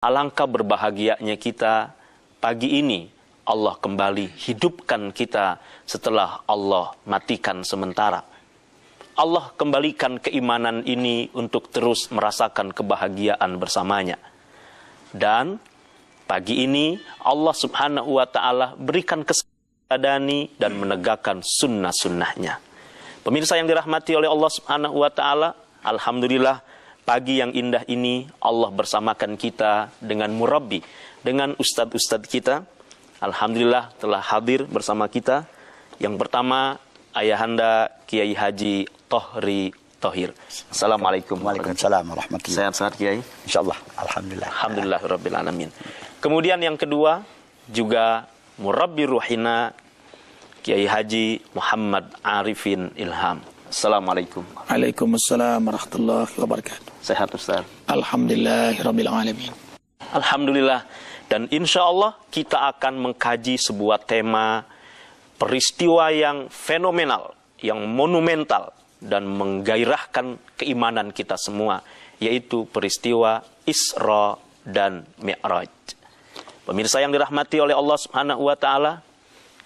Alangkah berbahagianya kita pagi ini Allah kembali hidupkan kita setelah Allah matikan sementara. Allah kembalikan keimanan ini untuk terus merasakan kebahagiaan bersamanya. Dan pagi ini Allah subhanahu wa ta'ala berikan kesadani dan menegakkan sunnah-sunnahnya. Pemirsa yang dirahmati oleh Allah subhanahu wa ta'ala, alhamdulillah pagi yang indah ini Allah bersamakan kita dengan murabbi, dengan ustadz-ustadz kita. Alhamdulillah telah hadir bersama kita. Yang pertama Ayahanda Kiai Haji Tohri Thohir. Assalamualaikum. Waalaikumsalam warahmatullahi wabarakatuh. Sehat Kiai? Insyaallah. Alhamdulillah. Alhamdulillah rabbil alamin. Kemudian yang kedua juga murabbi ruhina Kiai Haji Muhammad Arifin Ilham. Assalamualaikum. Waalaikumsalam warahmatullahi wabarakatuh. Sehat Ustaz? Alhamdulillahirabbil alamin. Alhamdulillah. Dan insya Allah kita akan mengkaji sebuah tema peristiwa yang fenomenal, yang monumental dan menggairahkan keimanan kita semua, yaitu peristiwa Isra dan Mi'raj. Pemirsa yang dirahmati oleh Allah Subhanahu wa taala,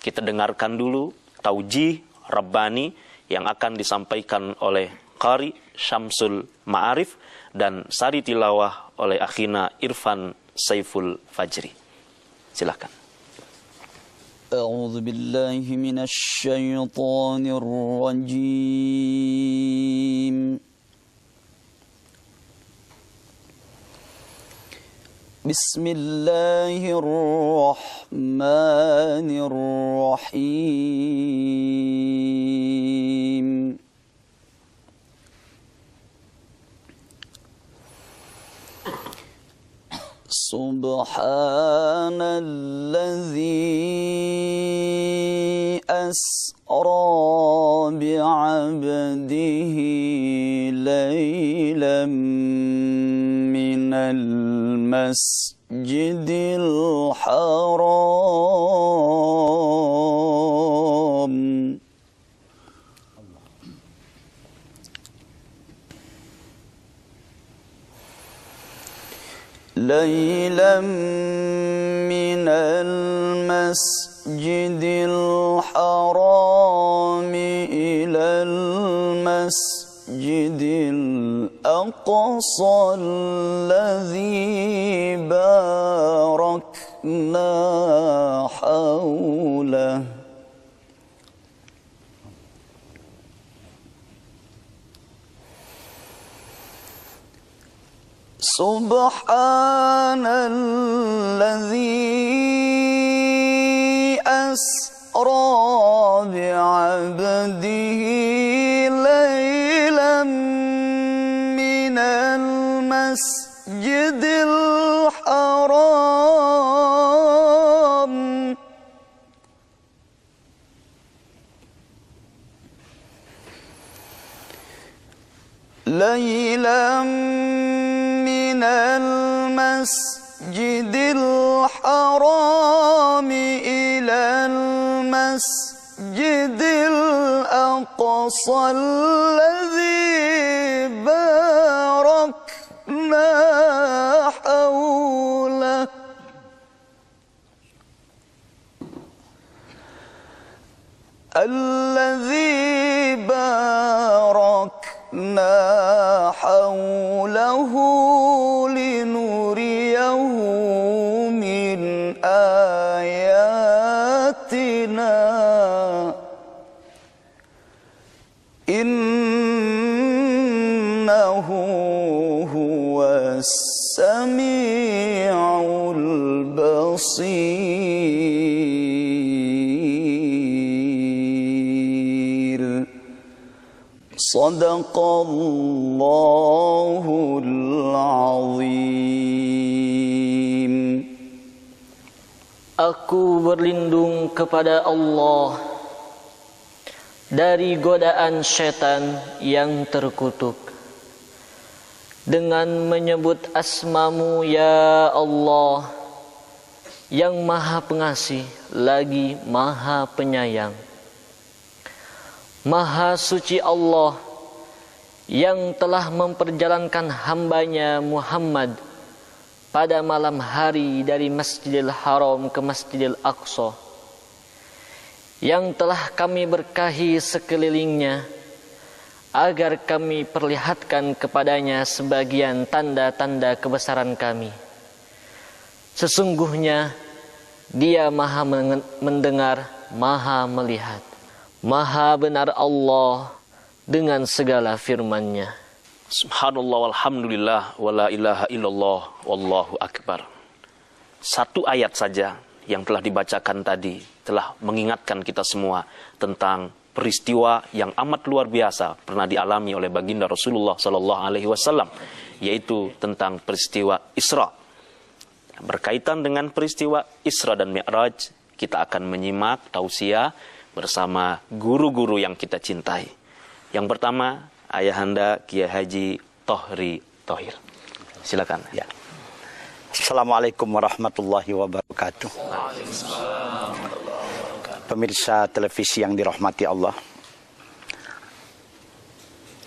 kita dengarkan dulu taujih Rabbani yang akan disampaikan oleh Qari Syamsul Ma'arif dan sari tilawah oleh akhina Irfan Saiful Fajri. Silakan. A'udzu billahi minasy syaithanir rajim. Bismillahirrahmanirrahim. Subhanalladzi asra bi'abdihi laylan minal masjidil haram ليلا من المسجد الحرام إلى المسجد الأقصى الذي باركنا حوله Subhanalladzi asra bi'abdihi laylan minal masjidil haram laylan المسجد الحرام إلى المسجد الأقصى الذي باركنا حوله الذي باركنا حوله لنريه من آياتنا إنه هو السميع البصير Sadaqallahul azim. Aku berlindung kepada Allah dari godaan syaitan yang terkutuk dengan menyebut asmamu ya Allah yang maha pengasih lagi maha penyayang. Maha suci Allah yang telah memperjalankan hambanya Muhammad pada malam hari dari Masjidil Haram ke Masjidil Aqsa, yang telah kami berkahi sekelilingnya, agar kami perlihatkan kepadanya sebagian tanda-tanda kebesaran kami. Sesungguhnya Dia Maha mendengar, Maha melihat. Maha benar Allah dengan segala firman-Nya. Subhanallah walhamdulillah wala ilaha illallah wallahu akbar. Satu ayat saja yang telah dibacakan tadi telah mengingatkan kita semua tentang peristiwa yang amat luar biasa pernah dialami oleh baginda Rasulullah sallallahu alaihi wasallam, yaitu tentang peristiwa Isra. Berkaitan dengan peristiwa Isra dan Mi'raj, kita akan menyimak tausiah bersama guru-guru yang kita cintai. Yang pertama, Ayahanda Kiai Haji Tohri Thohir. Silakan. Ya. Assalamualaikum warahmatullahi wabarakatuh. Pemirsa televisi yang dirahmati Allah,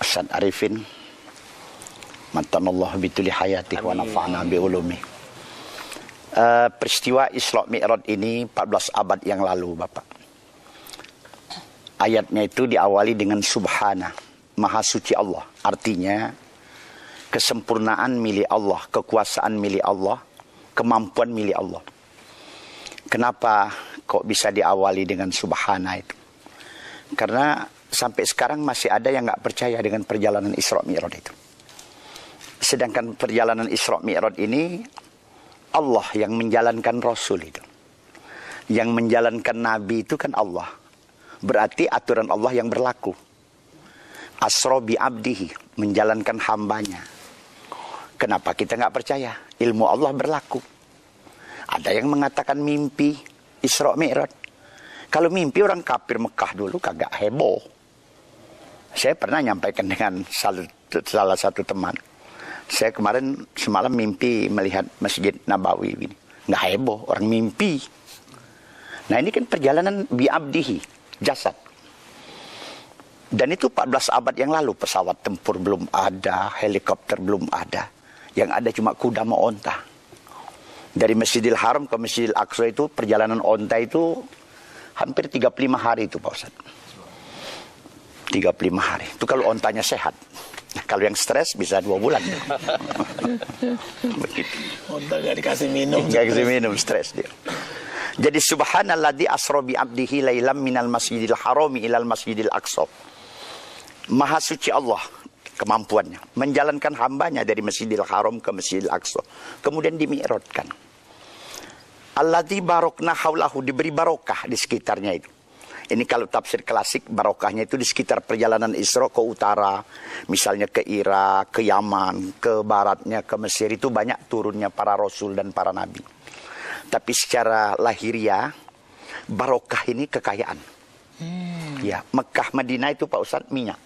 Ustaz Arifin, mantanallah bituli hayatih wa nafa'na bi ulumi. Peristiwa Isra Mi'raj ini 14 abad yang lalu, Bapak. Ayatnya itu diawali dengan Subhana, Maha Suci Allah. Artinya kesempurnaan milik Allah, kekuasaan milik Allah, kemampuan milik Allah. Kenapa kok bisa diawali dengan Subhana itu? Karena sampai sekarang masih ada yang nggak percaya dengan perjalanan Isra Mi'raj itu. Sedangkan perjalanan Isra Mi'raj ini Allah yang menjalankan Rasul itu. Yang menjalankan Nabi itu kan Allah. Berarti aturan Allah yang berlaku. Asra bi abdihi, menjalankan hambanya. Kenapa kita nggak percaya? Ilmu Allah berlaku. Ada yang mengatakan mimpi Isra Mi'raj. Kalau mimpi orang kafir Mekah dulu kagak heboh. Saya pernah nyampaikan dengan salah satu teman. Saya kemarin semalam mimpi melihat Masjid Nabawi ini. Nggak heboh, orang mimpi. Nah ini kan perjalanan bi'abdihi, jasad. Dan itu 14 abad yang lalu, pesawat tempur belum ada, helikopter belum ada. Yang ada cuma kuda sama onta. Dari Masjidil Haram ke Masjidil Aqsa itu perjalanan onta itu hampir 35 hari itu Pak Ustaz. 35 hari. Itu kalau ontanya sehat. Nah, kalau yang stres bisa 2 bulan. Begitu. Onta gak dikasih minum. Gak dikasih minum, stres dia. Jadi subhanalladzi asra bi 'abdihi lailam minal masjidil harami ilal masjidil aqsa. Maha suci Allah kemampuannya menjalankan hambanya dari Masjidil Haram ke Masjidil Aqsa. Kemudian dimi'rajkan. Alladzi barokna haulahu, diberi barokah di sekitarnya itu. Ini kalau tafsir klasik, barokahnya itu di sekitar perjalanan Isra ke utara, misalnya ke Irak, ke Yaman, ke baratnya, ke Mesir, itu banyak turunnya para rasul dan para nabi. Tapi secara lahiriah, barokah ini kekayaan. Ya, Mekah Madinah itu Pak Ustadz minyak.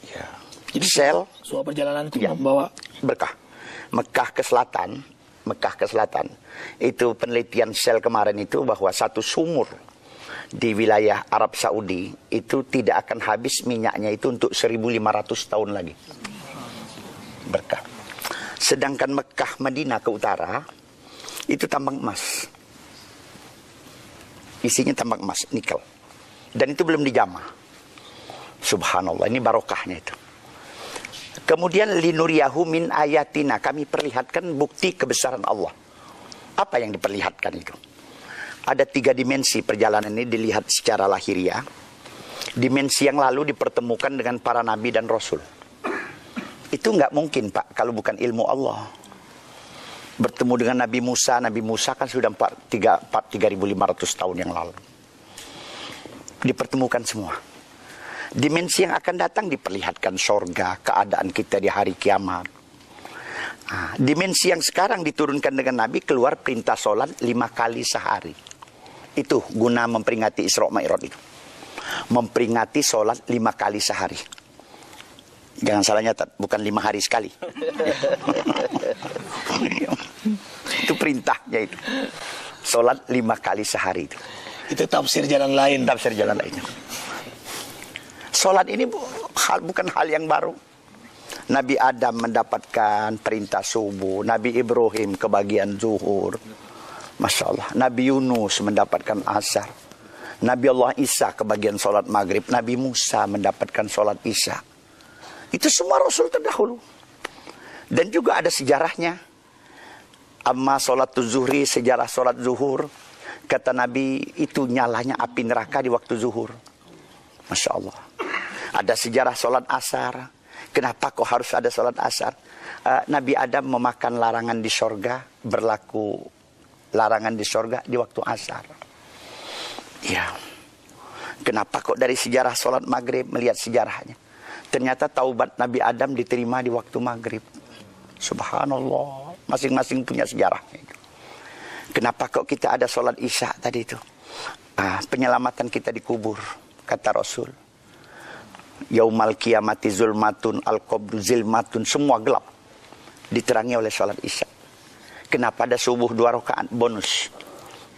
Ya. Jadi sel suatu perjalanan itu ya, membawa berkah. Mekah ke selatan, itu penelitian sel kemarin itu bahwa satu sumur di wilayah Arab Saudi itu tidak akan habis minyaknya itu untuk 1500 tahun lagi. Berkah. Sedangkan Mekah Madinah ke utara itu tambang emas. Isinya tambang emas, nikel. Dan itu belum dijamah. Subhanallah, ini barokahnya itu. Kemudian linuriyahu min ayatina, kami perlihatkan bukti kebesaran Allah. Apa yang diperlihatkan itu? Ada 3 dimensi perjalanan ini dilihat secara lahiriah. Dimensi yang lalu dipertemukan dengan para nabi dan rasul. Itu nggak mungkin Pak, kalau bukan ilmu Allah. Bertemu dengan Nabi Musa kan sudah 3.500 tahun yang lalu. Dipertemukan semua. Dimensi yang akan datang diperlihatkan sorga, keadaan kita di hari kiamat. Nah, dimensi yang sekarang diturunkan dengan Nabi, keluar perintah sholat 5 kali sehari. Itu guna memperingati Isra Mi'raj itu. Memperingati sholat 5 kali sehari. Jangan salah nyatat, bukan 5 hari sekali. Itu perintahnya itu. Sholat 5 kali sehari itu. itu tafsir jalan lain. Tafsir jalan lainnya. Sholat ini bukan hal yang baru. Nabi Adam mendapatkan perintah subuh, Nabi Ibrahim kebagian zuhur. Masya Allah. Nabi Yunus mendapatkan asar. Nabi Allah Isa kebagian sholat maghrib. Nabi Musa mendapatkan sholat isya. Itu semua Rasul terdahulu. Dan juga ada sejarahnya. Amma sholat zuhri, sejarah sholat zuhur. Kata Nabi, itu nyalanya api neraka di waktu zuhur. Masya Allah. Ada sejarah sholat asar. Kenapa kok harus ada sholat asar? Nabi Adam memakan larangan di sorga, berlaku larangan di sorga di waktu asar. Ya. Kenapa kok dari sejarah sholat maghrib melihat sejarahnya? Ternyata taubat Nabi Adam diterima di waktu maghrib. Subhanallah. Masing-masing punya sejarahnya. Kenapa kok kita ada sholat isya tadi itu? Penyelamatan kita dikubur, kata Rasul. Yaumal kiamati zulmatun al-qabru zilmatun, semua gelap diterangi oleh sholat isya. Kenapa ada subuh 2 rakaat bonus?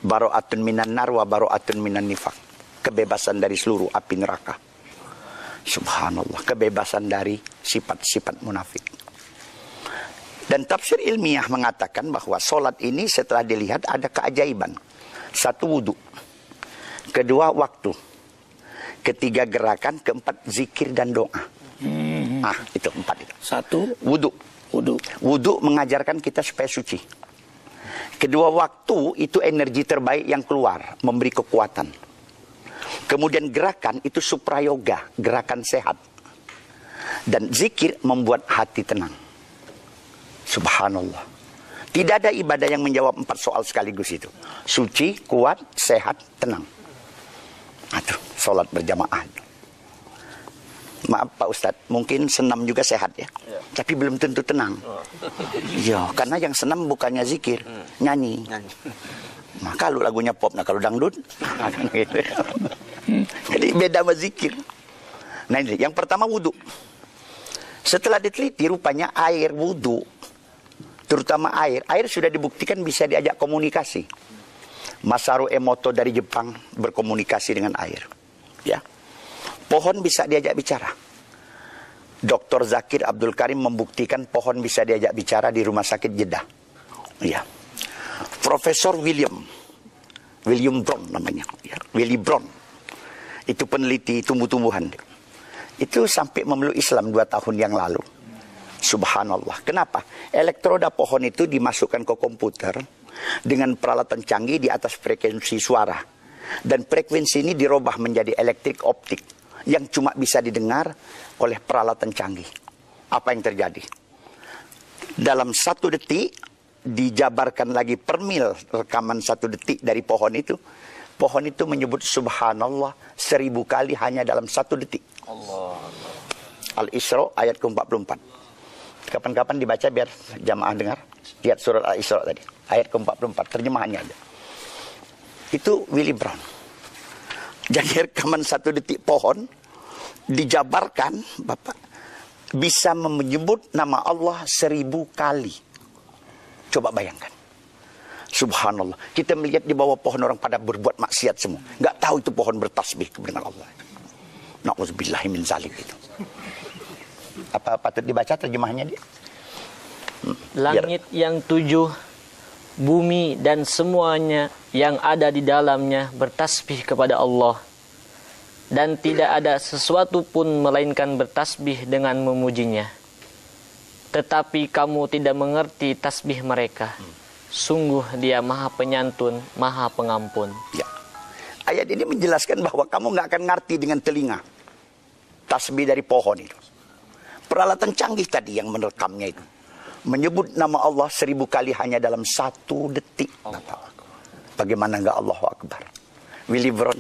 Baro'atun minan nar wa baro'atun minan nifak. Kebebasan dari seluruh api neraka. Subhanallah, kebebasan dari sifat-sifat munafik. Dan tafsir ilmiah mengatakan bahwa sholat ini setelah dilihat ada keajaiban. 1, wudu. 2, waktu. 3, gerakan. 4, zikir dan doa. Itu 4 itu. 1, wudu. Wudu mengajarkan kita supaya suci. 2, waktu itu energi terbaik yang keluar, memberi kekuatan. Kemudian gerakan itu suprayoga, gerakan sehat. Dan zikir membuat hati tenang. Subhanallah. Tidak ada ibadah yang menjawab 4 soal sekaligus itu. Suci, kuat, sehat, tenang. Itu sholat berjamaah. Maaf Pak Ustadz, mungkin senam juga sehat ya. Tapi belum tentu tenang. Iya, karena yang senam bukannya zikir, nyanyi. Nah, kalau lagunya pop, nah kalau dangdut. Jadi beda sama zikir. Nah ini, yang pertama wudu. Setelah diteliti rupanya air wudu, terutama air sudah dibuktikan bisa diajak komunikasi. Masaru Emoto dari Jepang berkomunikasi dengan air. Ya. Pohon bisa diajak bicara. Dr. Zakir Abdul Karim membuktikan pohon bisa diajak bicara di rumah sakit Jeddah. Ya. Profesor William Brown namanya. Ya. Willy Brown. Itu peneliti tumbuh-tumbuhan. Itu sampai memeluk Islam 2 tahun yang lalu. Subhanallah. Kenapa? Elektroda pohon itu dimasukkan ke komputer dengan peralatan canggih di atas frekuensi suara. Dan frekuensi ini dirubah menjadi elektrik optik yang cuma bisa didengar oleh peralatan canggih. Apa yang terjadi? Dalam 1 detik dijabarkan lagi per mil rekaman 1 detik dari pohon itu. Pohon itu menyebut subhanallah 1000 kali hanya dalam 1 detik. Allah. Al-Isra ayat ke-44. Kapan-kapan dibaca biar jamaah dengar. Lihat surat Al-Isra tadi. Ayat ke-44. Terjemahannya aja. Itu Willy Brown. Jadi rekaman 1 detik pohon dijabarkan, Bapak, bisa menyebut nama Allah 1000 kali. Coba bayangkan. Subhanallah. Kita melihat di bawah pohon orang pada berbuat maksiat semua. Nggak tahu itu pohon bertasbih dengan Allah. Na'udzubillahi min zalik itu. Apa patut dibaca terjemahannya dia? Langit yang 7, bumi dan semuanya yang ada di dalamnya bertasbih kepada Allah. Dan tidak ada sesuatu pun melainkan bertasbih dengan memujinya. Tetapi kamu tidak mengerti tasbih mereka. Sungguh dia maha penyantun, maha pengampun. Ya. Ayat ini menjelaskan bahwa kamu nggak akan ngerti dengan telinga tasbih dari pohon itu. Peralatan canggih tadi yang merekamnya itu. Menyebut nama Allah 1000 kali hanya dalam 1 detik. Bagaimana nggak Allahu Akbar? Willy Brown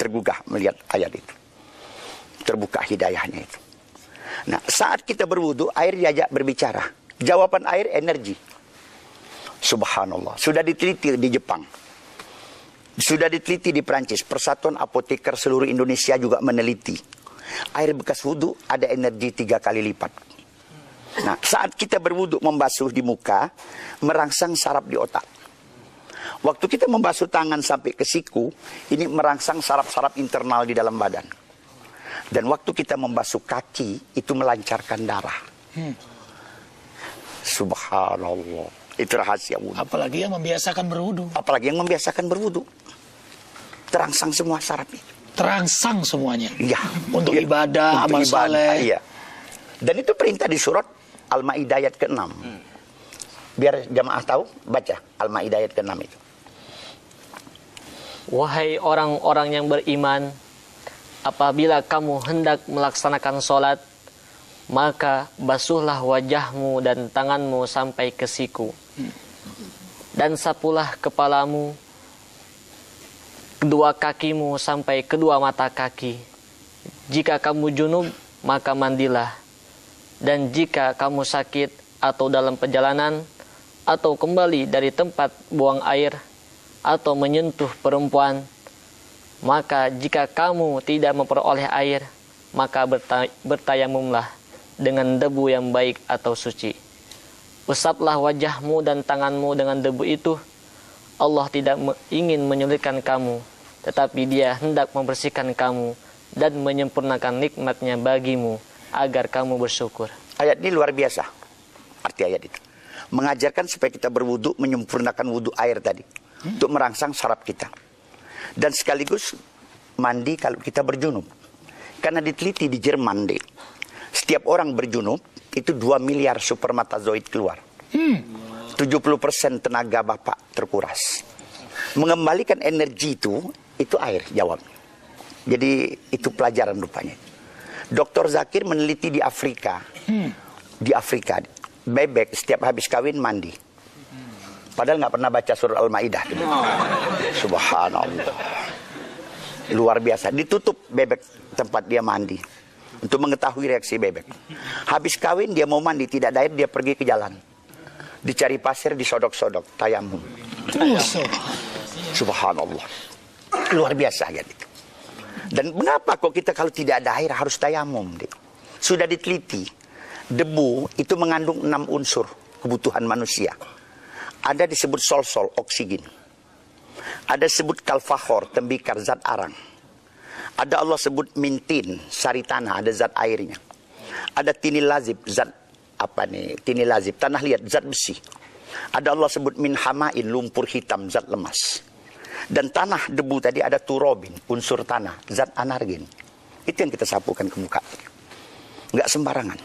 tergugah melihat ayat itu. Terbuka hidayahnya itu. Nah, saat kita berwudu, air diajak berbicara. Jawaban air energi. Subhanallah. Sudah diteliti di Jepang. Sudah diteliti di Perancis. Persatuan Apoteker seluruh Indonesia juga meneliti. Air bekas wudu ada energi 3 kali lipat. Nah, saat kita berwudu membasuh di muka, merangsang saraf di otak. Waktu kita membasuh tangan sampai ke siku, ini merangsang saraf-saraf internal di dalam badan. Dan waktu kita membasuh kaki, itu melancarkan darah. Subhanallah. Itu rahasia wudhu. Apalagi yang membiasakan berwudu. Apalagi yang membiasakan berwudhu. Terangsang semua syaratnya. Terangsang semuanya. Iya. Untuk Iya. ibadah, Untuk amal ibadah, saleh. iya. Dan itu perintah di surat Al-Maidah ayat ke-6. Biar jamaah tahu, baca Al-Maidah ayat ke-6 itu. Wahai orang-orang yang beriman, apabila kamu hendak melaksanakan sholat, maka basuhlah wajahmu dan tanganmu sampai ke siku. Dan sapulah kepalamu, kedua kakimu sampai kedua mata kaki. Jika kamu junub, maka mandilah. Dan jika kamu sakit atau dalam perjalanan, atau kembali dari tempat buang air, atau menyentuh perempuan, maka jika kamu tidak memperoleh air, maka bertayamumlah dengan debu yang baik atau suci. Usaplah wajahmu dan tanganmu dengan debu itu. Allah tidak ingin menyulitkan kamu, tetapi Dia hendak membersihkan kamu dan menyempurnakan nikmat-Nya bagimu agar kamu bersyukur. Ayat ini luar biasa. Arti ayat itu mengajarkan supaya kita berwudu, menyempurnakan wudu air tadi untuk merangsang saraf kita. Dan sekaligus mandi kalau kita berjunub. Karena diteliti di Jerman deh, setiap orang berjunub itu 2 miliar spermatozoid keluar. 70% tenaga bapak terkuras. Mengembalikan energi itu air jawab. Jadi itu pelajaran rupanya. Dr. Zakir meneliti di Afrika. Di Afrika, bebek setiap habis kawin mandi. Padahal nggak pernah baca surah Al-Maidah. Subhanallah. Luar biasa. Ditutup bebek tempat dia mandi. Untuk mengetahui reaksi bebek. Habis kawin dia mau mandi, tidak ada air, dia pergi ke jalan. Dicari pasir, disodok-sodok, tayamum. Subhanallah. Luar biasa gitu. Dan mengapa kok kita kalau tidak ada air harus tayamum? Sudah diteliti. Debu itu mengandung 6 unsur kebutuhan manusia. Ada disebut sol-sol, oksigen. Ada disebut kalfahor, tembikar, zat arang. Ada Allah sebut mintin, sari tanah, ada zat airnya. Ada tinilazib, zat apa nih? Tinilazib, tanah liat, zat besi. Ada Allah sebut min hamain, lumpur hitam, zat lemas. Dan tanah debu tadi ada turobin, unsur tanah, zat anargen. Itu yang kita sapukan ke muka. Nggak sembarangan.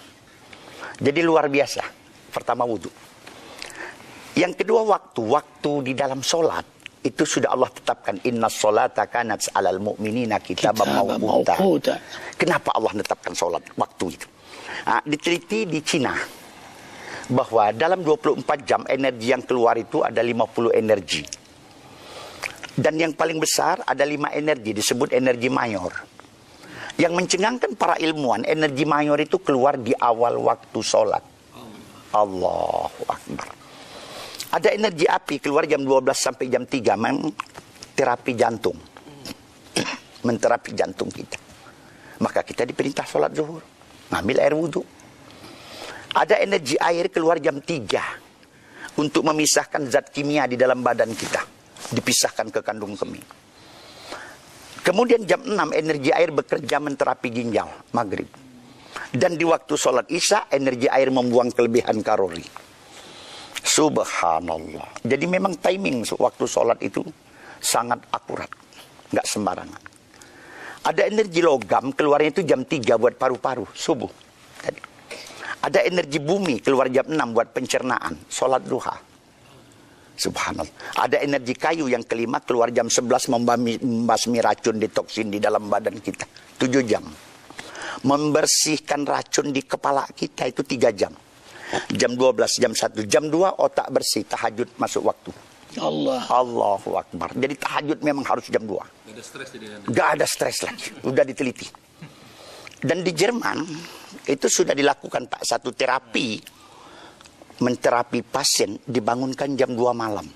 Jadi luar biasa. Pertama wudu. Yang kedua waktu di dalam sholat. Itu sudah Allah tetapkan. Inna sholata kanat alal mu'minina kitaban mawquta. Kenapa Allah menetapkan sholat waktu itu? Nah, diteliti di Cina. Bahwa dalam 24 jam energi yang keluar itu ada 50 energi. Dan yang paling besar ada 5 energi. Disebut energi mayor. Yang mencengangkan para ilmuwan, energi mayor itu keluar di awal waktu sholat. Allahu Akbar. Ada energi api keluar jam 12 sampai jam 3. Terapi jantung. Menterapi jantung kita. Maka kita diperintah sholat zuhur. Ngambil air wudhu. Ada energi air keluar jam 3. Untuk memisahkan zat kimia di dalam badan kita. Dipisahkan ke kandung kemih. Kemudian jam 6 energi air bekerja menterapi ginjal. Maghrib. Dan di waktu sholat isya energi air membuang kelebihan kalori. Subhanallah. Jadi memang timing waktu sholat itu sangat akurat. Nggak sembarangan. Ada energi logam keluarnya itu jam 3 buat paru-paru. Subuh. Tadi. Ada energi bumi keluar jam 6 buat pencernaan. Sholat duha. Subhanallah. Ada energi kayu yang kelima keluar jam 11 membasmi racun di toksin di dalam badan kita. 7 jam. Membersihkan racun di kepala kita itu 3 jam. Jam 12, jam 1, jam 2 otak bersih, tahajud masuk waktu. Allahu Akbar. Jadi tahajud memang harus jam 2. Gak ada stres lagi. Udah diteliti. Dan di Jerman itu sudah dilakukan Pak satu terapi. Menterapi pasien dibangunkan jam 2 malam.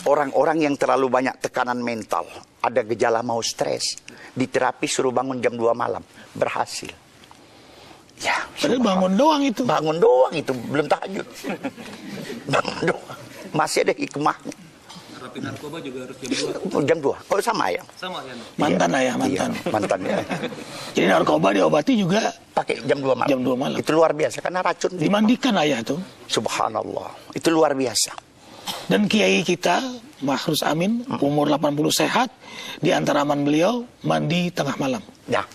Orang-orang yang terlalu banyak tekanan mental, ada gejala mau stres, diterapi suruh bangun jam 2 malam. Berhasil. Ya, padahal bangun doang itu. Bangun doang itu, belum tahajud. Bangun doang. Masih ada hikmahnya. Terapi narkoba juga harus jam 2. Jam 2. Oh sama ya? Sama ya. Mantan Iya, ayah, mantan. Iya, mantan ya. Jadi narkoba diobati juga Pakai jam 2 malam. Jam 2 malam. Itu luar biasa karena racun. dimandikan ayah tuh. Subhanallah. Itu luar biasa. Dan kiai kita, Mahrus Amin, umur 80 sehat, di antara aman beliau mandi tengah malam. Ya,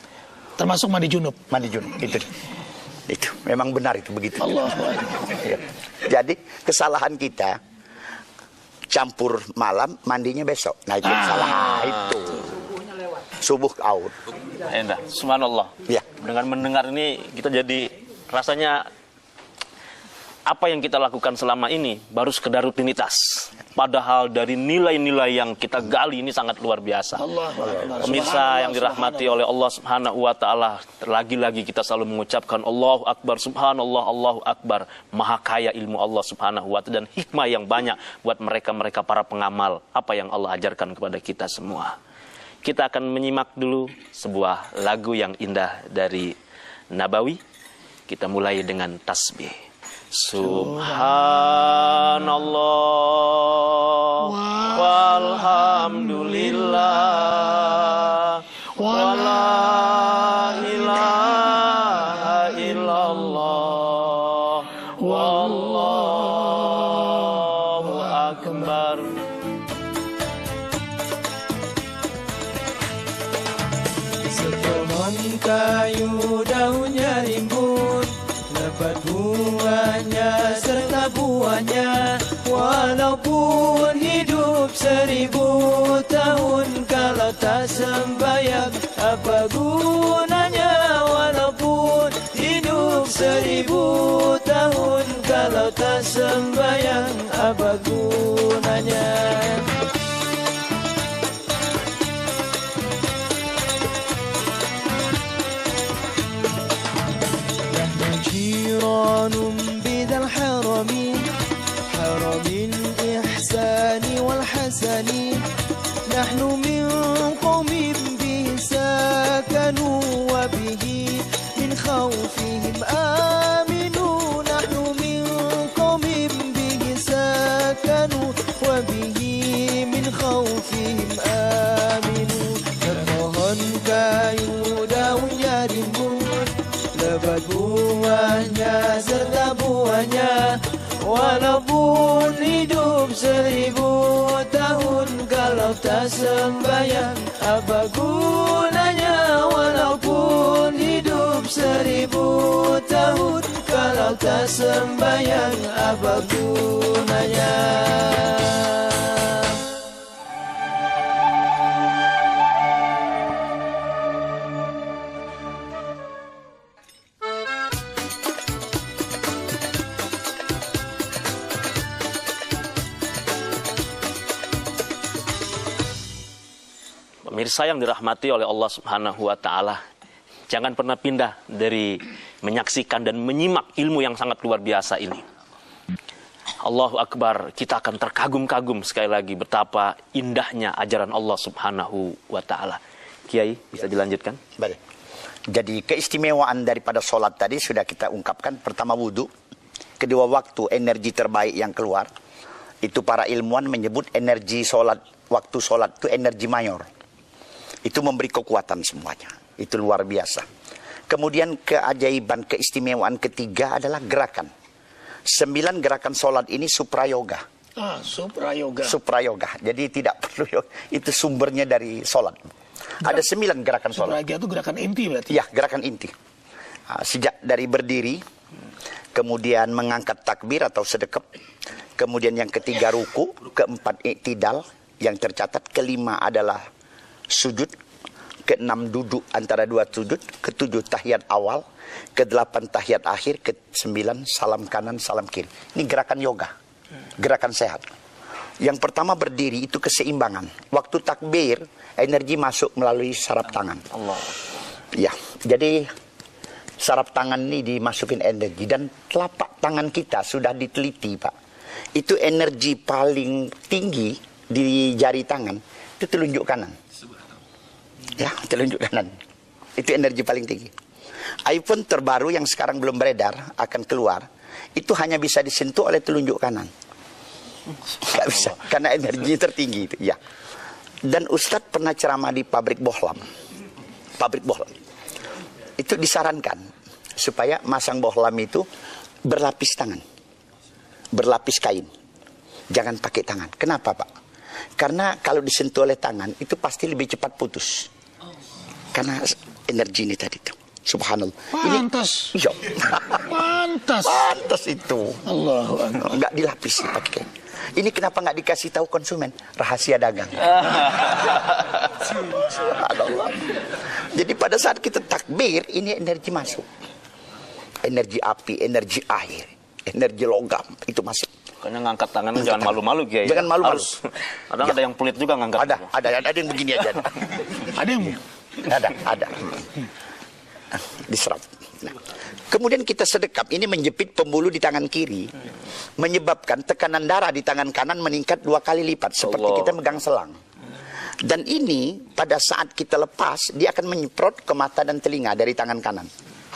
Termasuk mandi junub. mandi junub itu. Itu memang benar itu begitu. Allah. Ya. Jadi kesalahan kita campur malam, mandinya besok. Nah itu salah itu. Subuh out. Endah, subhanallah. Ya. Dengan mendengar ini kita jadi rasanya apa yang kita lakukan selama ini baru sekedar rutinitas. Padahal dari nilai-nilai yang kita gali ini sangat luar biasa. Allah. Pemirsa yang dirahmati oleh Allah Subhanahu wa taala, lagi-lagi kita selalu mengucapkan Allahu Akbar, subhanallah, Allahu Akbar. Maha kaya ilmu Allah Subhanahu wa taala dan hikmah yang banyak buat mereka-mereka para pengamal apa yang Allah ajarkan kepada kita semua. Kita akan menyimak dulu sebuah lagu yang indah dari Nabawi. Kita mulai dengan tasbih. Subhanallah walhamdulillah wala ilaha illallah wallahu akbar. Sepohon kayu daunnya rimbun, dapat bunganya serta buahnya. Walaupun hidup 1000 tahun, kalau tak sembahyang apa gunanya? Walaupun hidup 1000 tahun, kalau tak sembahyang apa gunanya? جيران بذا الحرم، حرم الإحسان والحسن. نحن من قوم به سكنوا، وبه من خوفهم آمنوا. نحن من قوم به سكنوا، وبه من خوفهم آمنوا. Termohon kayu daunnya rimbun, lebat buahnya serta buahnya. Walaupun hidup 1000 tahun, kalau tak sembahyang apa gunanya? Walaupun hidup 1000 tahun, kalau tak sembahyang apa gunanya? Pemirsa yang dirahmati oleh Allah Subhanahu wa taala, jangan pernah pindah dari menyaksikan dan menyimak ilmu yang sangat luar biasa ini. Allahu Akbar, kita akan terkagum-kagum sekali lagi betapa indahnya ajaran Allah Subhanahu wa taala. Kiai, bisa dilanjutkan? Baik. Jadi keistimewaan daripada sholat tadi sudah kita ungkapkan. Pertama wudhu, kedua waktu energi terbaik yang keluar. Itu para ilmuwan menyebut energi sholat, waktu sholat itu energi mayor. Itu memberi kekuatan semuanya. Itu luar biasa. Kemudian keajaiban, keistimewaan ketiga adalah gerakan. 9 gerakan sholat ini suprayoga. Suprayoga. Suprayoga. Jadi tidak perlu yoga. Itu sumbernya dari sholat. Ada 9 gerakan sholat. Suprayoga itu gerakan inti berarti? Ya, gerakan inti. Sejak dari berdiri, kemudian mengangkat takbir atau sedekap, kemudian yang ketiga ruku, keempat i'tidal yang tercatat, kelima adalah sujud, keenam duduk antara dua sujud, ketujuh tahiyat awal, kedelapan tahiyat akhir, kesembilan salam kanan salam kiri. Ini gerakan yoga, gerakan sehat. Yang pertama berdiri itu keseimbangan. Waktu takbir energi masuk melalui saraf tangan. Allah. Ya, jadi saraf tangan ini dimasukin energi, dan telapak tangan kita sudah diteliti, Pak. Itu energi paling tinggi di jari tangan itu telunjuk kanan. Ya, telunjuk kanan. Itu energi paling tinggi. iPhone terbaru yang sekarang belum beredar akan keluar, itu hanya bisa disentuh oleh telunjuk kanan. Nggak bisa, karena energinya tertinggi itu. Ya. Dan Ustadz pernah ceramah di pabrik bohlam. Pabrik bohlam. Itu disarankan supaya masang bohlam itu berlapis tangan. Berlapis kain. Jangan pakai tangan. Kenapa, Pak? Karena kalau disentuh oleh tangan, itu pasti lebih cepat putus. Karena energi ini tadi tuh. Subhanallah. Pantas. Iya. Pantas. Pantas itu. Allahu Akbar. Nggak dilapisi pakai kain. Ini kenapa nggak dikasih tahu konsumen? Rahasia dagang. Subhanallah. Jadi pada saat kita takbir, ini energi masuk. Energi api, energi air, energi logam, itu masuk. Makanya ngangkat tangannya jangan malu-malu, Kiai. Jangan malu-malu. Kadang ada yang pelit juga ngangkat. Ada yang begini aja. Ada yang Ada. Diserap. Nah, kemudian kita sedekap, ini menjepit pembuluh di tangan kiri, menyebabkan tekanan darah di tangan kanan meningkat 2 kali lipat, seperti kita megang selang. Dan ini pada saat kita lepas, dia akan menyemprot ke mata dan telinga dari tangan kanan.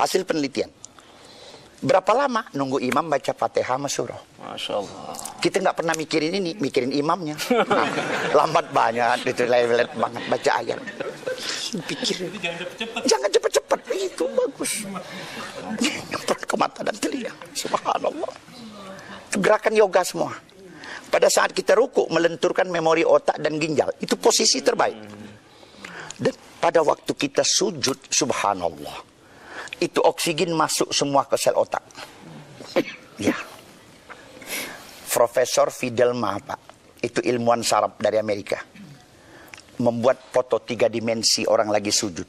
Hasil penelitian. Berapa lama? Nunggu imam baca Fatihah sama surah. Masya Allah. Kita nggak pernah mikirin ini, mikirin imamnya. Lambat banget, itu lelet banget baca ayat. Pikir, jangan cepet-cepet, itu bagus. Nyemprot ke mata dan telinga. Subhanallah. Itu gerakan yoga semua. Pada saat kita ruku, melenturkan memori otak dan ginjal. Itu posisi terbaik. Dan pada waktu kita sujud, subhanallah, itu oksigen masuk semua ke sel otak. Ya. Profesor Fidelma, Pak, itu ilmuwan saraf dari Amerika, membuat foto 3 dimensi orang lagi sujud.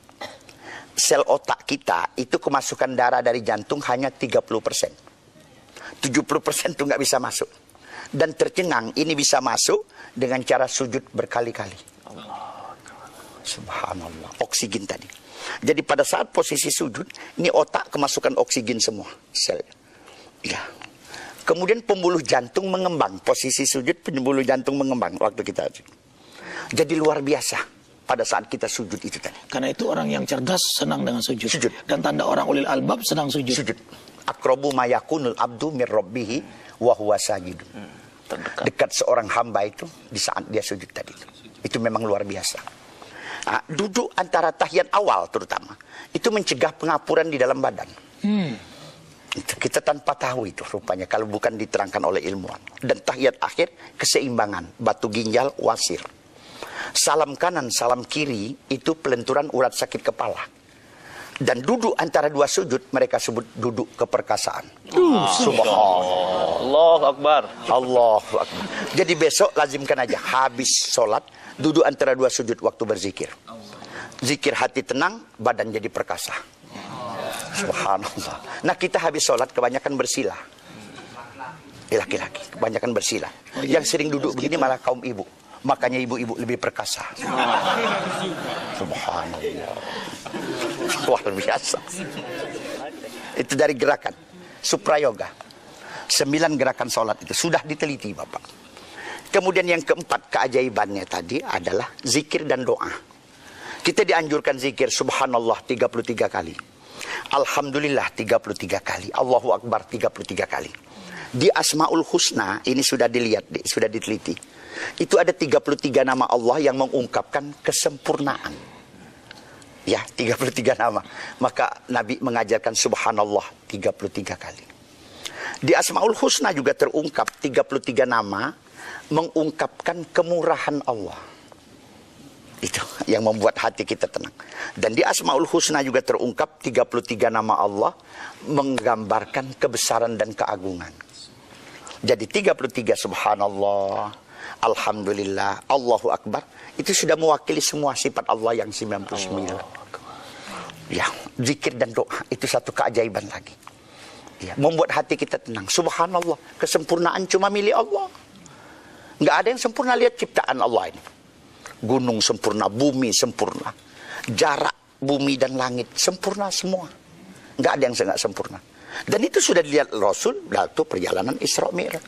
Sel otak kita itu kemasukan darah dari jantung hanya 30%. 70% itu nggak bisa masuk. Dan tercengang ini bisa masuk dengan cara sujud berkali-kali. Subhanallah. Oksigen tadi. Jadi pada saat posisi sujud, ini otak kemasukan oksigen semua sel. Ya. Kemudian pembuluh jantung mengembang. Posisi sujud, pembuluh jantung mengembang waktu kita sujud. Jadi luar biasa pada saat kita sujud itu tadi. Karena itu orang yang cerdas senang dengan sujud. Sujud. Dan tanda orang ulil albab senang sujud. Sujud. Aqrabu ma yakunul abdu mir rabbihi wa huwa sajid. Dekat seorang hamba itu di saat dia sujud tadi. Itu memang luar biasa. Nah, duduk antara tahiyat awal terutama, itu mencegah pengapuran di dalam badan. Itu kita tanpa tahu itu rupanya kalau bukan diterangkan oleh ilmuwan. Dan tahiyat akhir keseimbangan, batu ginjal wasir. Salam kanan, salam kiri itu pelenturan urat sakit kepala. Dan duduk antara 2 sujud mereka sebut duduk keperkasaan. Subhanallah. Allahu Akbar. Allahu Akbar. Jadi besok lazimkan aja habis sholat duduk antara 2 sujud waktu berzikir. Zikir hati tenang, badan jadi perkasa. Subhanallah. Nah kita habis sholat kebanyakan bersilah. Laki-laki kebanyakan bersilah. Yang sering duduk begini malah kaum ibu. Makanya ibu-ibu lebih perkasa. Subhanallah. Luar biasa. Itu dari gerakan suprayoga. 9 gerakan sholat itu sudah diteliti Bapak. Kemudian yang keempat keajaibannya tadi adalah zikir dan doa. Kita dianjurkan zikir subhanallah 33 kali. Alhamdulillah 33 kali. Allahu Akbar 33 kali. Di Asmaul Husna ini sudah dilihat, sudah diteliti. Itu ada 33 nama Allah yang mengungkapkan kesempurnaan. Ya, 33 nama. Maka Nabi mengajarkan subhanallah 33 kali. Di Asmaul Husna juga terungkap 33 nama mengungkapkan kemurahan Allah. Itu yang membuat hati kita tenang. Dan di Asmaul Husna juga terungkap 33 nama Allah menggambarkan kebesaran dan keagungan. Jadi 33 subhanallah, alhamdulillah, Allahu Akbar. Itu sudah mewakili semua sifat Allah yang 99. Ya, zikir dan doa itu satu keajaiban lagi. Ya, membuat hati kita tenang. Subhanallah, kesempurnaan cuma milik Allah. Nggak ada yang sempurna, lihat ciptaan Allah ini. Gunung sempurna, bumi sempurna. Jarak bumi dan langit sempurna semua. Nggak ada yang nggak sempurna. Dan itu sudah dilihat Rasul waktu perjalanan Isra Mi'raj.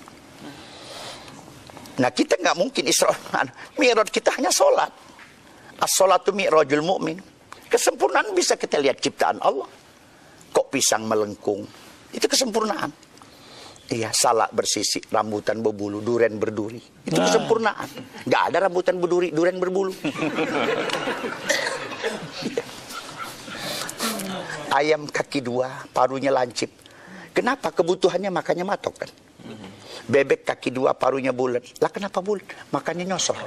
Nah kita nggak mungkin Isra Mi'raj, kita hanya sholat. As-sholatu mi'rajul mu'min. Kesempurnaan bisa kita lihat ciptaan Allah. Kok pisang melengkung? Itu kesempurnaan. Iya, salak bersisik, rambutan berbulu, durian berduri. Itu kesempurnaan. Nggak ada rambutan berduri, durian berbulu. Ayam kaki dua, parunya lancip. Kenapa? Kebutuhannya makannya matok kan. Bebek kaki dua, parunya bulat. Lah kenapa bulat? Makannya nyosor.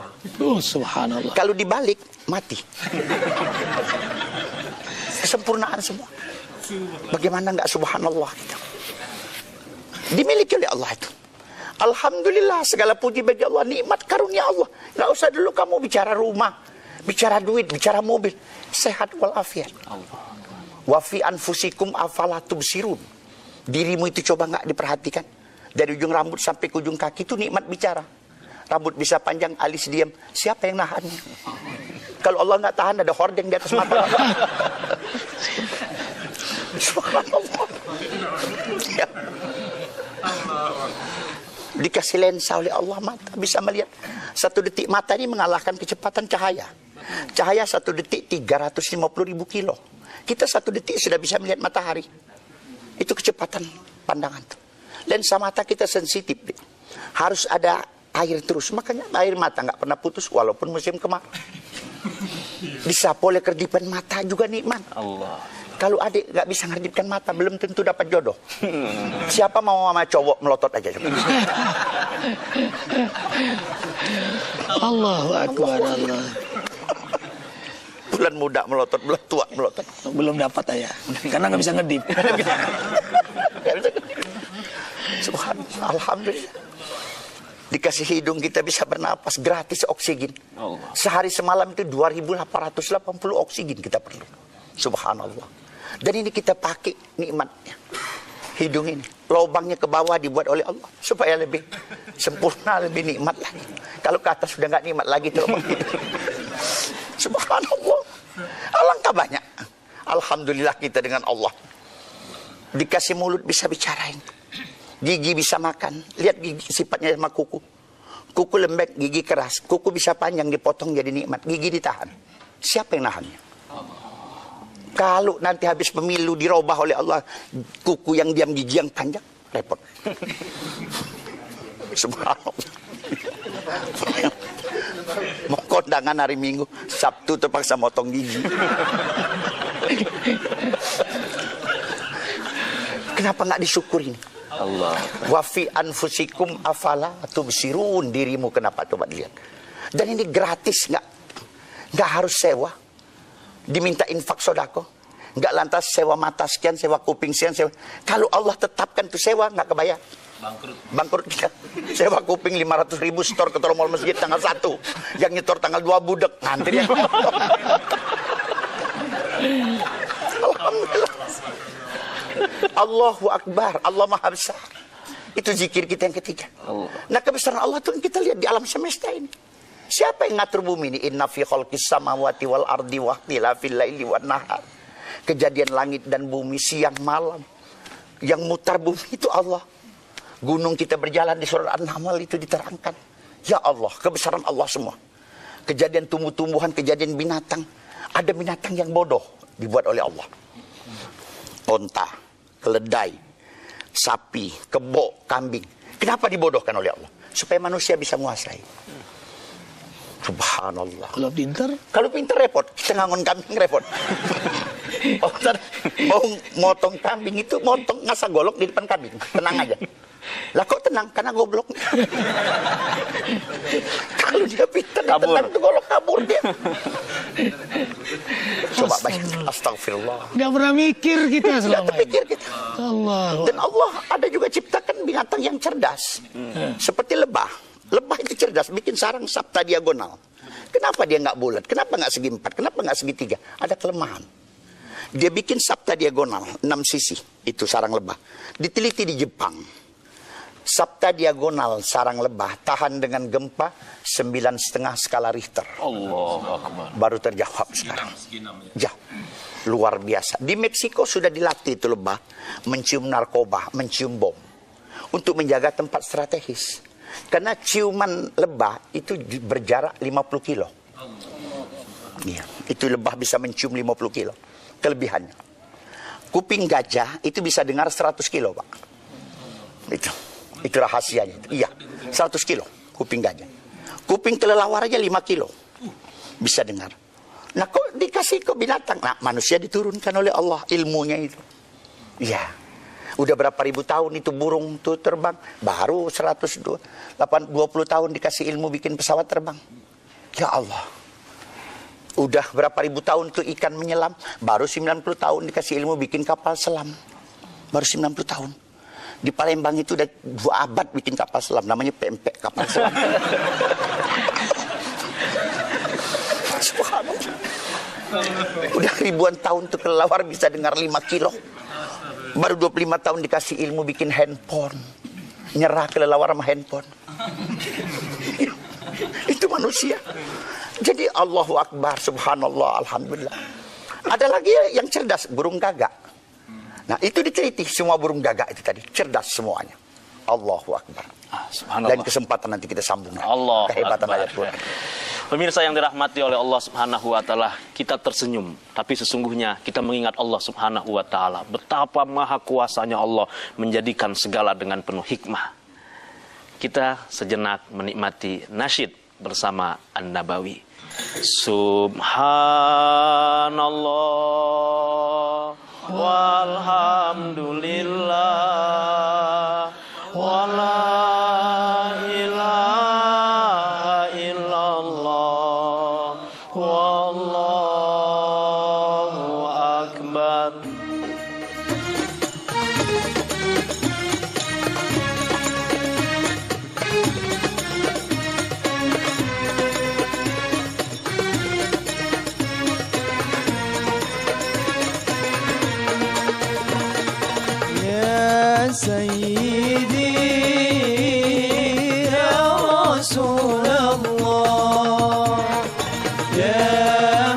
Oh, subhanallah. Kalau dibalik, mati. Kesempurnaan semua. Bagaimana nggak subhanallah gitu. Dimiliki oleh Allah itu. Alhamdulillah, segala puji bagi Allah, nikmat karunia Allah. Nggak usah dulu kamu bicara rumah, bicara duit, bicara mobil. Sehat walafiat. Wa fi anfusikum afala tubsirun. Dirimu itu coba nggak diperhatikan. Dari ujung rambut sampai ke ujung kaki itu nikmat bicara. Rambut bisa panjang, alis diam. Siapa yang nahannya? Kalau Allah nggak tahan, ada hordeng di atas mata. Subhanallah. Ya. Dikasih lensa oleh Allah, mata bisa melihat. 1 detik mata ini mengalahkan kecepatan cahaya. Cahaya 1 detik 350.000 kilo. Kita 1 detik sudah bisa melihat matahari. Itu kecepatan pandangan tuh. Lensa mata kita sensitif. Harus ada air terus. Makanya air mata nggak pernah putus walaupun musim kemarau. Disapu oleh kerdipan mata juga nikmat. Allah. Kalau adik nggak bisa ngerdipkan mata, belum tentu dapat jodoh. Siapa mau sama cowok melotot aja? Allahu Akbar, Allah. Bulan muda melotot, bulan tua melotot. Belum dapat aja, karena nggak bisa ngedip. Subhanallah, alhamdulillah. Dikasih hidung kita bisa bernapas, gratis oksigen. Sehari semalam itu 2.880 oksigen kita perlu. Subhanallah. Dan ini kita pakai nikmatnya. Hidung ini, lubangnya ke bawah dibuat oleh Allah supaya lebih sempurna, lebih nikmat lagi. Kalau ke atas sudah nggak nikmat lagi tuh. Subhanallah. Alangkah banyak. Alhamdulillah kita dengan Allah. Dikasih mulut bisa bicarain. Gigi bisa makan. Lihat gigi sifatnya sama kuku. Kuku lembek, gigi keras. Kuku bisa panjang, dipotong jadi nikmat. Gigi ditahan. Siapa yang nahannya? Kalau nanti habis pemilu dirubah oleh Allah, kuku yang diam, gigi yang panjang, repot. Subhanallah. Mau kondangan hari Minggu, Sabtu terpaksa motong gigi. Kenapa nggak disyukurin? Allah. Wa fi anfusikum afala tubsirun. Dirimu kenapa, coba dilihat. Dan ini gratis, nggak harus sewa. Diminta infak sodako, nggak lantas sewa mata sekian, sewa kuping sekian, sewa. Kalau Allah tetapkan tuh sewa, nggak kebayar. Bangkrut kita. Sewa kuping 500.000, setor ke tromol masjid tanggal 1. Yang nyetor tanggal 2 budek, ngantri yang Alhamdulillah. Allahu Akbar, Allah Maha Besar. Itu zikir kita yang ketiga. Nah, kebesaran Allah itu kita lihat di alam semesta ini. Siapa yang ngatur bumi ini? Inna fi khalqis samawati wal ardi wa ikhtilafil laili wan nahar. Kejadian langit dan bumi, siang malam. Yang mutar bumi itu Allah. Gunung kita berjalan di surah An-Naml itu diterangkan. Ya Allah, kebesaran Allah semua. Kejadian tumbuh-tumbuhan, kejadian binatang. Ada binatang yang bodoh dibuat oleh Allah. Onta, keledai, sapi, kebo, kambing. Kenapa dibodohkan oleh Allah? Supaya manusia bisa menguasai. Subhanallah. Kalau pinter? Kalau pinter repot. Kita ngangon kambing repot. Mau motong kambing itu, motong ngasah golok di depan kambing. Tenang aja. Lah kok tenang? Karena goblok. Kalau dia pinter, tenang tuh golok kabur dia. Coba baik. Astagfirullah. Nggak pernah mikir kita selama ini. Pikir kita. Allah. Dan Allah ada juga ciptakan binatang yang cerdas. Seperti lebah. Lebah itu cerdas, bikin sarang sabta diagonal. Kenapa dia nggak bulat? Kenapa nggak segi 4? Kenapa nggak segi 3? Ada kelemahan. Dia bikin sabta diagonal, 6 sisi. Itu sarang lebah. Diteliti di Jepang. Sabta diagonal sarang lebah tahan dengan gempa 9,5 skala Richter. Allah Akbar. Baru terjawab sekarang. Jauh. Luar biasa. Di Meksiko sudah dilatih itu lebah mencium narkoba, mencium bom. Untuk menjaga tempat strategis. Karena ciuman lebah itu berjarak 50 kilo. Ya, itu lebah bisa mencium 50 kilo. Kelebihannya. Kuping gajah itu bisa dengar 100 kilo, Pak. Itu. Itu rahasianya. Iya, 100 kilo kuping gajah. Kuping kelelawar aja 5 kilo. Bisa dengar. Nah kok dikasih ke binatang? Nah manusia diturunkan oleh Allah ilmunya itu. Iya. Udah berapa ribu tahun itu burung tuh terbang. Baru 20 tahun dikasih ilmu bikin pesawat terbang. Ya Allah. Udah berapa ribu tahun tuh ikan menyelam. Baru 90 tahun dikasih ilmu bikin kapal selam. Baru 90 tahun. Di Palembang itu udah 2 abad bikin kapal selam. Namanya pempek kapal selam. Subhanallah. Udah ribuan tahun tuh kelelawar bisa dengar 5 kilo. Baru 25 tahun dikasih ilmu bikin handphone. Nyerah kelelawar sama handphone. Itu manusia. Jadi Allahu Akbar, subhanallah, alhamdulillah. Ada lagi yang cerdas, burung gagak. Nah itu diteliti semua burung gagak itu tadi. Cerdas semuanya. Allahu Akbar. Dan kesempatan nanti kita sambung. Allah kehebatan Akbar. ayat Quran. Pemirsa yang dirahmati oleh Allah Subhanahu wa taala, kita tersenyum, tapi sesungguhnya kita mengingat Allah Subhanahu wa taala. Betapa maha kuasanya Allah menjadikan segala dengan penuh hikmah. Kita sejenak menikmati nasyid bersama An-Nabawi. Subhanallah walhamdulillah wala سيدي يا رسول الله يا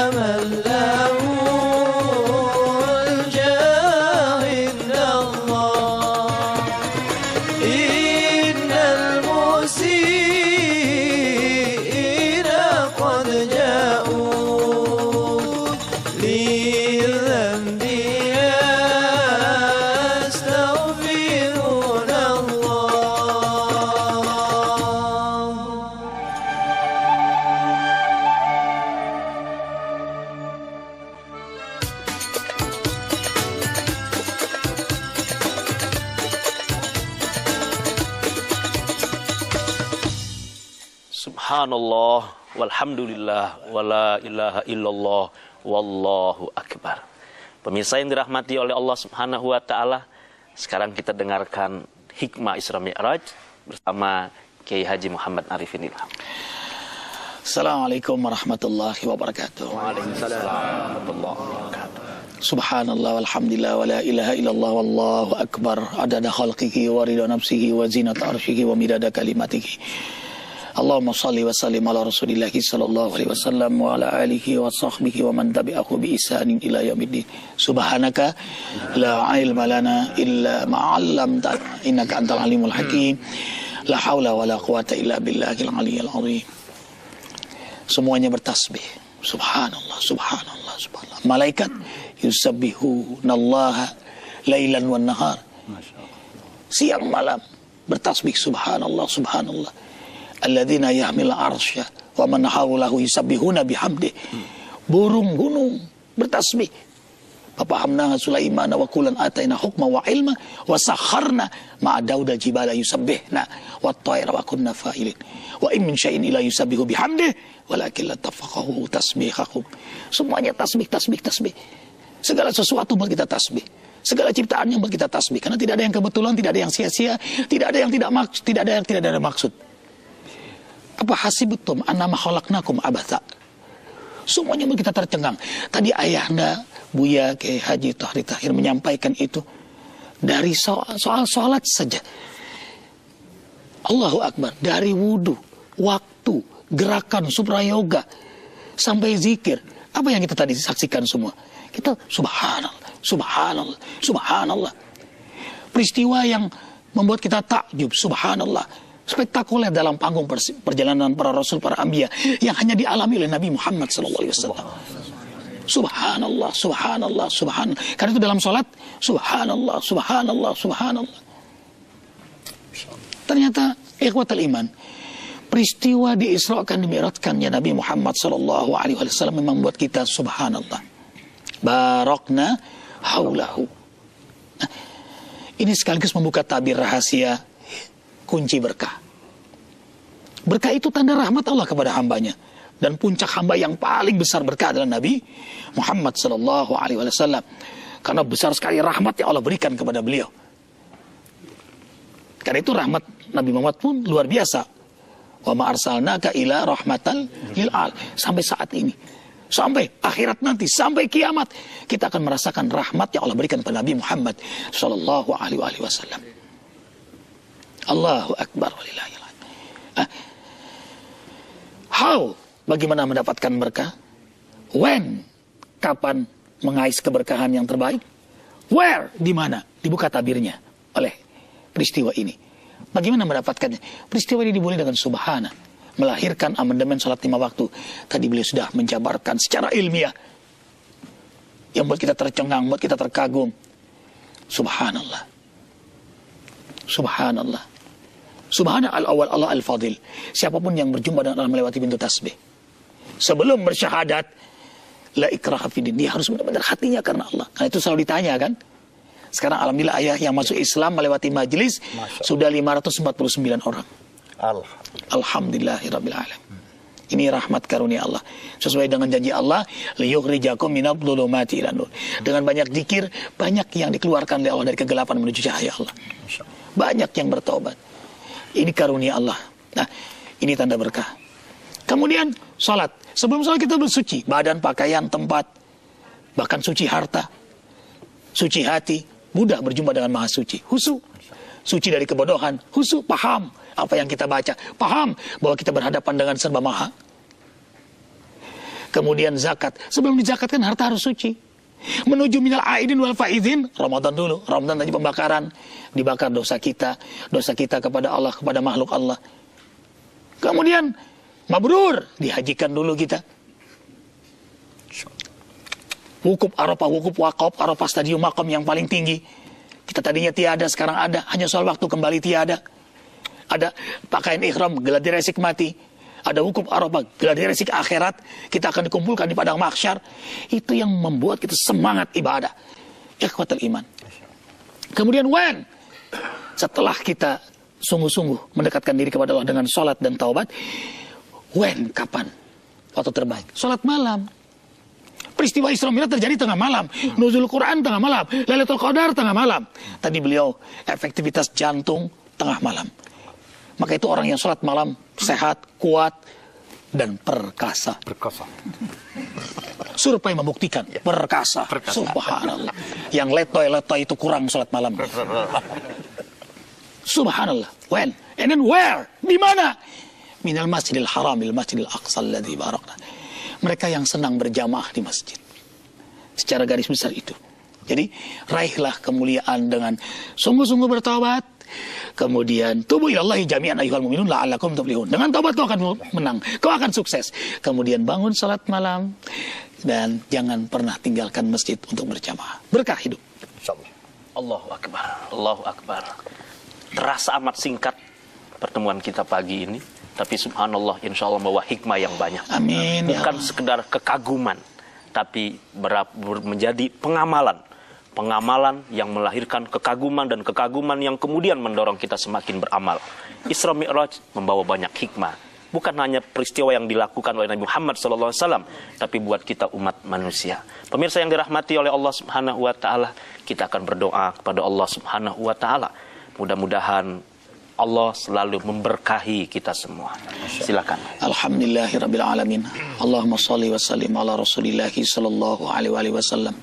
من له الجاه عند الله إن المسيئين قد جاءوا لذنبي يستغفرون Subhanallah walhamdulillah wala ilaha illallah wallahu akbar. Pemirsa yang dirahmati oleh Allah Subhanahu wa taala, sekarang kita dengarkan hikmah Isra Mi'raj bersama Kiai Haji Muhammad Arifin Ilham. Assalamualaikum warahmatullahi wabarakatuh. Waalaikumsalam warahmatullahi wabarakatuh. Subhanallah walhamdulillah wala ilaha illallah wallahu akbar. Adada khalqihi wa ridha nafsihi wa zinata arshihi wa midada kalimatihi. Allahumma salli wa sallim ala rasulillahi sallallahu alaihi wasallam wa ala alihi wa sahbihi wa man tabi'ahu bi ihsanin ila yaumiddin. Subhanaka la ilma lana illa ma 'allamtana innaka antal alimul hakim. La haula wa la quwata illa billahil aliyyil azim. Semuanya bertasbih. Subhanallah, subhanallah, subhanallah. Malaikat yusabbihunallaha lailan wan nahar. Siang malam bertasbih subhanallah subhanallah. Alladzina yahmil arsya wa man hawlahu yusabbihuna bihamdi. Burung gunung bertasbih. Fafahamnaha Sulaiman wa kullan ataina hukma wa ilma wa sakharna ma'a Dauda jibala yusabbihna wa at-tayra wa kunna fa'ilin wa in min syai'in illa yusabbihu bihamdi walakin la tafaqahu tasbihahum. Semuanya tasbih tasbih tasbih. Segala sesuatu buat kita tasbih. Segala ciptaan yang buat kita tasbih, karena tidak ada yang kebetulan, tidak ada yang sia-sia, tidak ada yang tidak maksud, tidak ada yang tidak ada maksud. Apa hasibtum annama khalaqnakum abatha? Semuanya buat kita tercengang. Tadi ayahanda Buya Kiai Haji Tahri Tahir menyampaikan itu dari soal sholat saja. Allahu Akbar, dari wudu, waktu, gerakan, suprayoga, sampai zikir. Apa yang kita tadi saksikan semua? Kita subhanallah, subhanallah, subhanallah. Peristiwa yang membuat kita takjub, subhanallah. Spektakuler dalam panggung perjalanan para rasul, para anbiya yang hanya dialami oleh Nabi Muhammad SAW. Subhanallah, subhanallah, subhanallah. Karena itu dalam sholat, subhanallah, subhanallah, subhanallah. Ternyata ikhwatal iman, peristiwa diisrakan dimi'rajkannya Nabi Muhammad SAW memang membuat kita subhanallah. Barakna haulahu. Nah, ini sekaligus membuka tabir rahasia kunci berkah. Berkah itu tanda rahmat Allah kepada hambanya. Dan puncak hamba yang paling besar berkah adalah Nabi Muhammad SAW. Karena besar sekali rahmat yang Allah berikan kepada beliau. Karena itu rahmat Nabi Muhammad pun luar biasa. Wa ma arsalnaka ila rahmatan lil alamin. Sampai saat ini, sampai akhirat nanti, sampai kiamat, kita akan merasakan rahmat yang Allah berikan kepada Nabi Muhammad SAW. Allahu Akbar walillahil hamd. How? Bagaimana mendapatkan berkah? When? Kapan mengais keberkahan yang terbaik? Where? Di mana? Dibuka tabirnya oleh peristiwa ini. Bagaimana mendapatkannya? Peristiwa ini dimulai dengan subhana, melahirkan amandemen salat 5 waktu. Tadi beliau sudah menjabarkan secara ilmiah yang buat kita tercengang, buat kita terkagum. Subhanallah. Subhanallah. Subhana al-awwal Allah al-fadil. Siapapun yang berjumpa dengan Allah melewati pintu tasbih, sebelum bersyahadat, la ikraha fiddin, dia harus benar-benar hatinya karena Allah. Karena itu selalu ditanya kan. Sekarang alhamdulillah ayah yang masuk Islam melewati majelis sudah 549 orang. Alhamdulillahirabbil alamin. Ini rahmat karunia Allah. Sesuai dengan janji Allah, liyukhrijakum minadh dhulumati ilan nur. Dengan banyak zikir, banyak yang dikeluarkan oleh Allah dari kegelapan menuju cahaya Allah. Banyak yang bertobat. Ini karunia Allah. Nah, ini tanda berkah. Kemudian salat. Sebelum salat kita bersuci, badan, pakaian, tempat, bahkan suci harta, suci hati, mudah berjumpa dengan Maha Suci. Husu, suci dari kebodohan. Husu, paham apa yang kita baca, paham bahwa kita berhadapan dengan Serba Maha. Kemudian zakat. Sebelum dizakatkan harta harus suci. Menuju minal aidin wal faidin, Ramadan dulu. Ramadan tadi pembakaran, dibakar dosa kita kepada Allah, kepada makhluk Allah. Kemudian mabrur, dihajikan dulu kita. Wukuf Arafah, wukuf wakaf Arafah, stadium makam yang paling tinggi. Kita tadinya tiada, sekarang ada. Hanya soal waktu kembali tiada. Ada pakaian ihram, gladi resik mati. Ada wukuf Arafah, gladi resik akhirat. Kita akan dikumpulkan di padang mahsyar. Itu yang membuat kita semangat ibadah. Ikhwatul iman. Kemudian when? Setelah kita sungguh-sungguh mendekatkan diri kepada Allah dengan sholat dan taubat, when? Kapan? Waktu terbaik. Sholat malam. Peristiwa Isra Mi'raj terjadi tengah malam. Nuzul Quran tengah malam. Lailatul Qadar tengah malam. Tadi beliau efektivitas jantung tengah malam. Maka itu orang yang sholat malam sehat, kuat, dan perkasa. Survei membuktikan perkasa. Subhanallah. Yang letoy-letoy itu kurang sholat malam. Subhanallah. When? And then where? Di mana? Minal masjidil haram, il masjidil aqsa alladzi barakna. Mereka yang senang berjamaah di masjid. Secara garis besar itu. Jadi, raihlah kemuliaan dengan sungguh-sungguh bertaubat. Kemudian, tubu ilallahi jami'an ayyuhal mu'minun la'allakum tuflihun. Dengan taubat kau akan menang. Kau akan sukses. Kemudian bangun salat malam. Dan jangan pernah tinggalkan masjid untuk berjamaah. Berkah hidup. Allahu Akbar. Allahu Akbar. Terasa amat singkat pertemuan kita pagi ini, tapi subhanallah insya Allah membawa hikmah yang banyak. Amin. Bukan sekedar kekaguman, tapi menjadi pengamalan. Pengamalan yang melahirkan kekaguman, dan kekaguman yang kemudian mendorong kita semakin beramal. Isra Mi'raj membawa banyak hikmah. Bukan hanya peristiwa yang dilakukan oleh Nabi Muhammad SAW, tapi buat kita umat manusia. Pemirsa yang dirahmati oleh Allah Subhanahu wa taala, kita akan berdoa kepada Allah Subhanahu wa taala. Mudah-mudahan Allah selalu memberkahi kita semua. Silakan. Alhamdulillahirabbil alamin. Allahumma shalli wa sallim ala Rasulillah sallallahu alaihi wasallam.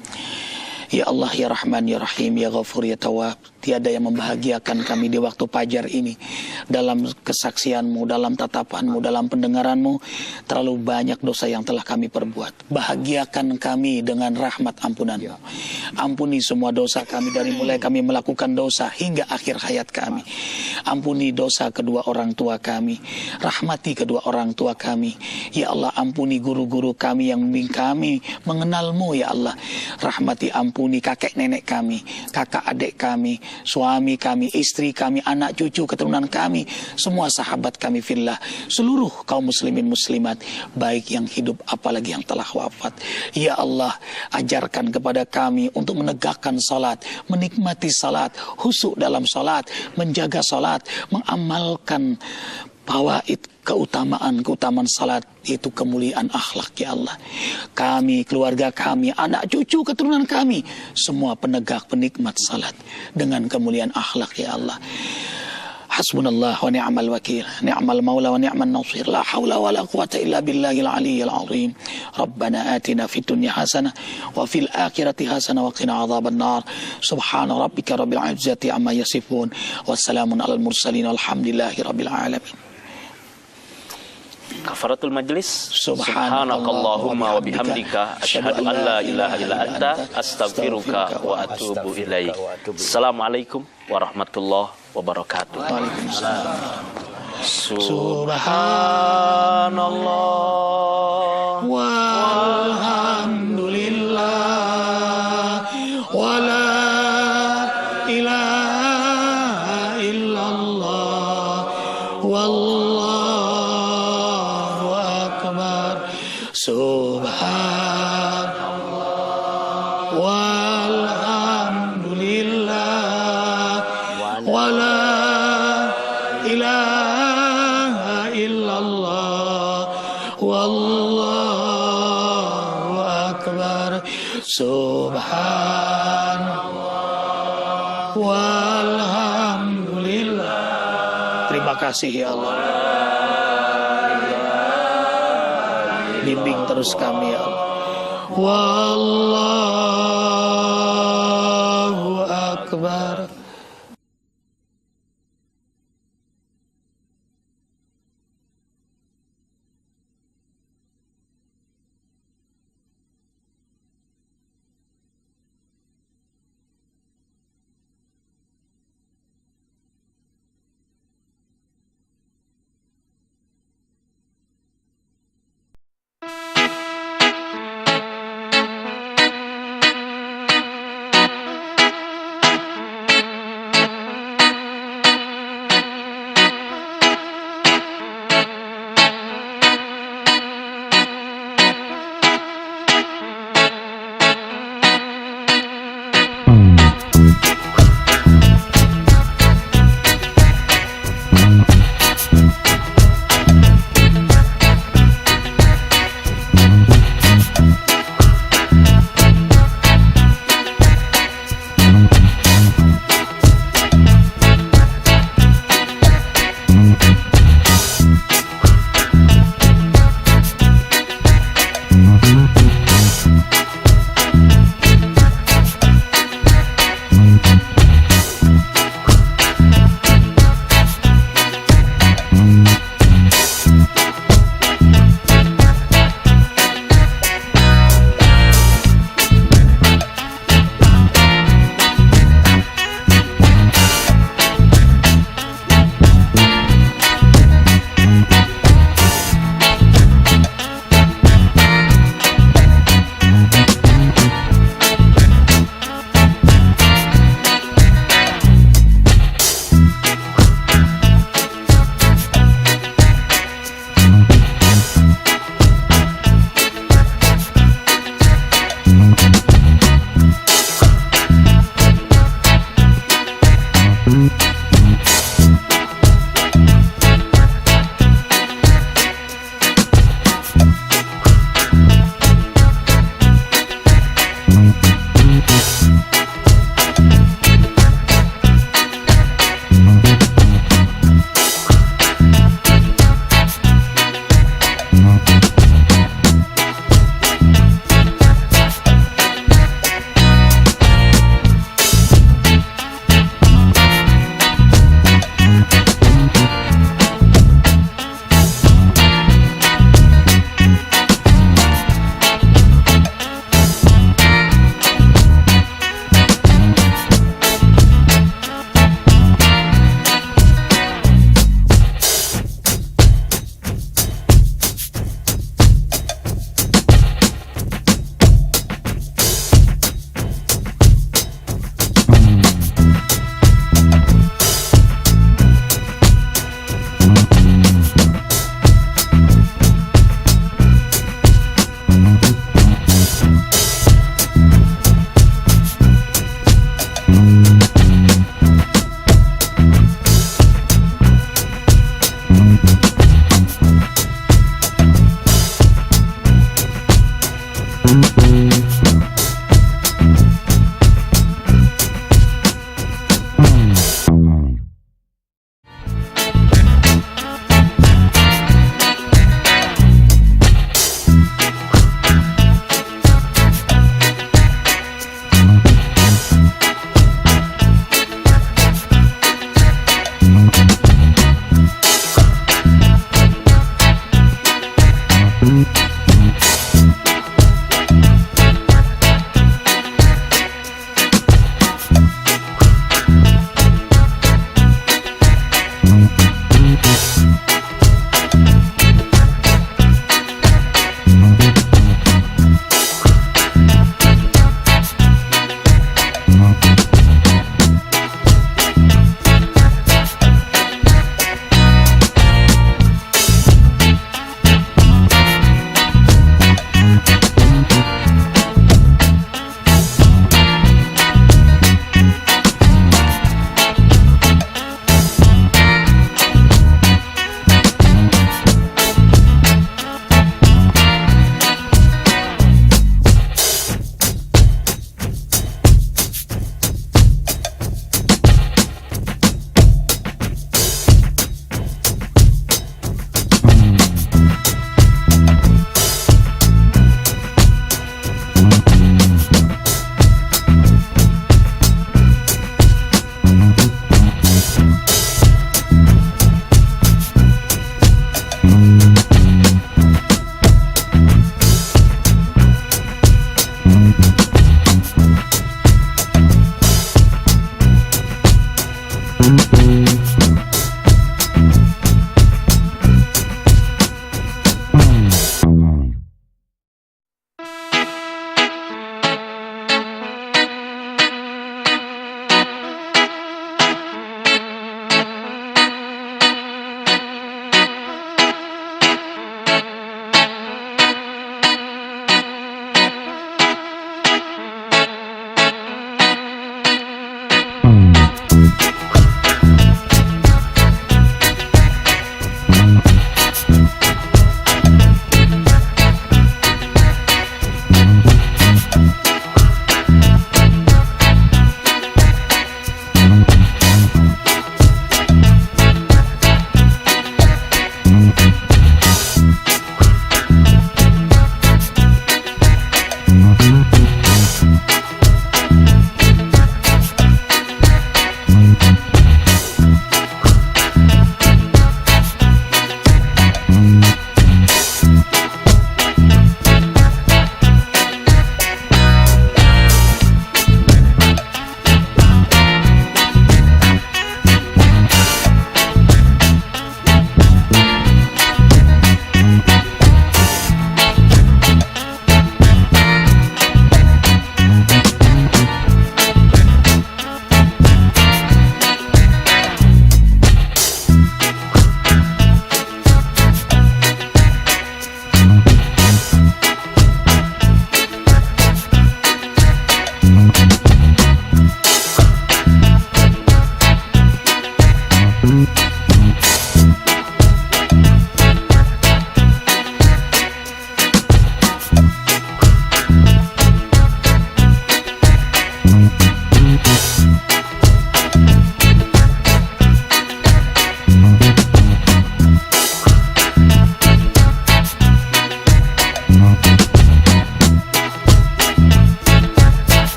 Ya Allah, ya Rahman, ya Rahim, ya Ghafur, ya Tawwab. Tiada yang membahagiakan kami di waktu fajar ini. Dalam kesaksianmu, dalam tatapanmu, dalam pendengaranmu. Terlalu banyak dosa yang telah kami perbuat. Bahagiakan kami dengan rahmat ampunanmu. Ampuni semua dosa kami dari mulai kami melakukan dosa hingga akhir hayat kami. Ampuni dosa kedua orang tua kami. Rahmati kedua orang tua kami. Ya Allah, ampuni guru-guru kami yang membimbing kami mengenalmu, ya Allah. Rahmati, ampuni kakek nenek kami, kakak adik kami, suami kami, istri kami, anak cucu, keturunan kami, semua sahabat kami fillah, seluruh kaum muslimin muslimat, baik yang hidup apalagi yang telah wafat. Ya Allah, ajarkan kepada kami untuk menegakkan salat, menikmati salat, khusyuk dalam salat, menjaga salat, mengamalkan fawaid, keutamaan salat, itu kemuliaan akhlak, ya Allah. Kami, keluarga kami, anak cucu, keturunan kami, semua penegak, penikmat salat dengan kemuliaan akhlak, ya Allah. Hasbunallah wa ni'mal wakil, ni'mal maula wa ni'man nasir, la hawla wa la quwata illa billahil aliyyil azim. Rabbana atina fid dunya hasanah wa fil akhirati hasanah wa qina adzaban nar. Subhana rabbika rabbil izzati amma yasifun, wassalamun alal mursalin, walhamdulillahi rabbil alamin. Kafaratul majlis. Subhanakallahumma wa bihamdika asyhadu an la ilaha illa anta astaghfiruka wa atubu ilaik. Assalamualaikum warahmatullahi wabarakatuh. Subhanallah walhamdulillah wala ilaha illallah wallahu akbar. Subhanallah walhamdulillah wala ilaha illallah wallahu akbar. Subhanallah walhamdulillah. Terima kasih, ya Allah. Bimbing terus kami, ya Allah. Wallahu akbar.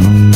Thank you.